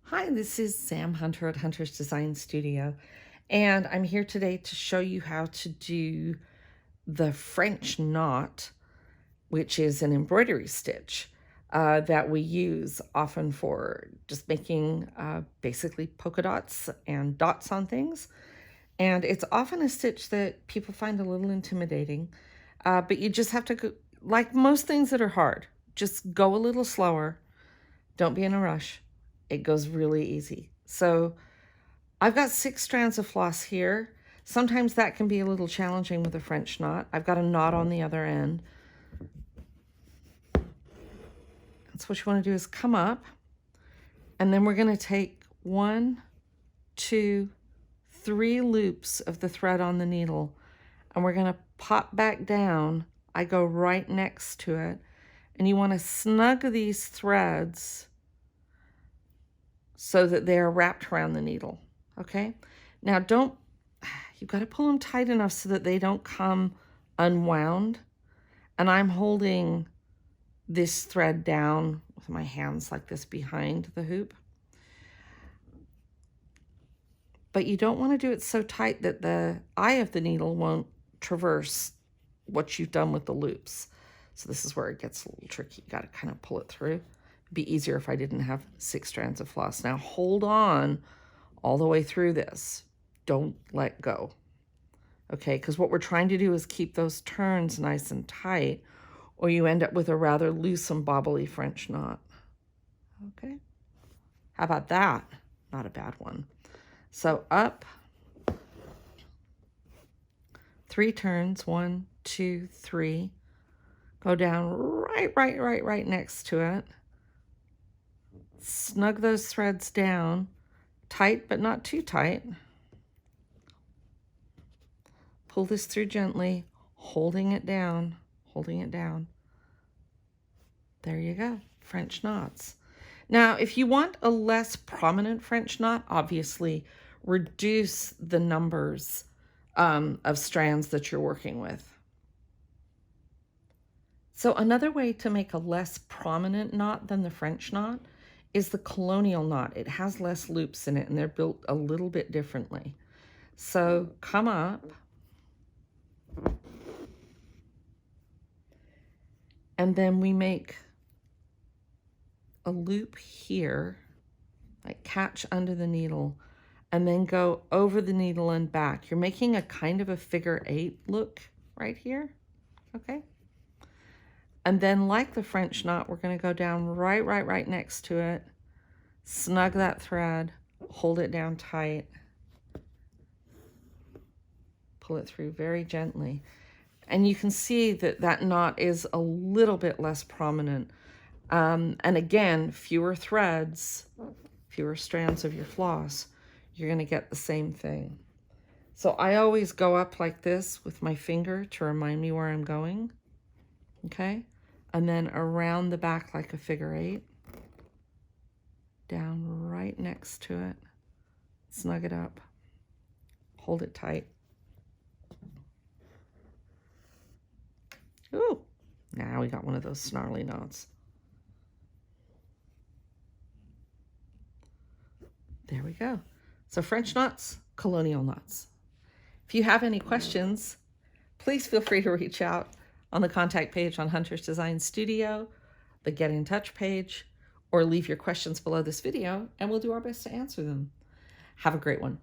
Hi, this is Sam Hunter at Hunter's Design Studio, and I'm here today to show you how to do the French knot, which is an embroidery stitch that we use often for just making basically polka dots and dots on things. And it's often a stitch that people find a little intimidating, but you just have to go, like most things that are hard, just go a little slower. Don't be in a rush. It goes really easy. So I've got 6 strands of floss here. Sometimes that can be a little challenging with a French knot. I've got a knot on the other end. That's what you want to do is come up, and then we're going to take 1, 2, 3 loops of the thread on the needle, and we're going to pop back down. I go right next to it, and you want to snug these threads so that they're wrapped around the needle, okay? Now you've got to pull them tight enough so that they don't come unwound. And I'm holding this thread down with my hands like this behind the hoop. But you don't want to do it so tight that the eye of the needle won't traverse what you've done with the loops. So this is where it gets a little tricky. You got to kind of pull it through. It'd be easier if I didn't have 6 strands of floss. Now hold on all the way through this. Don't let go. Okay, because what we're trying to do is keep those turns nice and tight, or you end up with a rather loose and bobbly French knot. Okay, how about that? Not a bad one. So up, 3 turns, 1, 2, 3. Go down right next to it. Snug those threads down, tight but not too tight. Pull this through gently, holding it down, holding it down. There you go, French knots. Now, if you want a less prominent French knot, obviously reduce the numbers of strands that you're working with. So another way to make a less prominent knot than the French knot is the colonial knot. It has less loops in it, and they're built a little bit differently. So come up, and then we make a loop here, like catch under the needle, and then go over the needle and back. You're making a kind of a figure 8 look right here, okay? And then like the French knot, we're going to go down right next to it, snug that thread, hold it down tight, pull it through very gently. And you can see that that knot is a little bit less prominent. And again, fewer threads, fewer strands of your floss, you're going to get the same thing. So I always go up like this with my finger to remind me where I'm going, okay? And then around the back like a figure 8, down right next to it, snug it up, hold it tight. Ooh, now we got one of those snarly knots. There we go. So French knots, colonial knots. If you have any questions, please feel free to reach out on the contact page on Hunter's Design Studio, the Get in Touch page, or leave your questions below this video, and we'll do our best to answer them. Have a great one.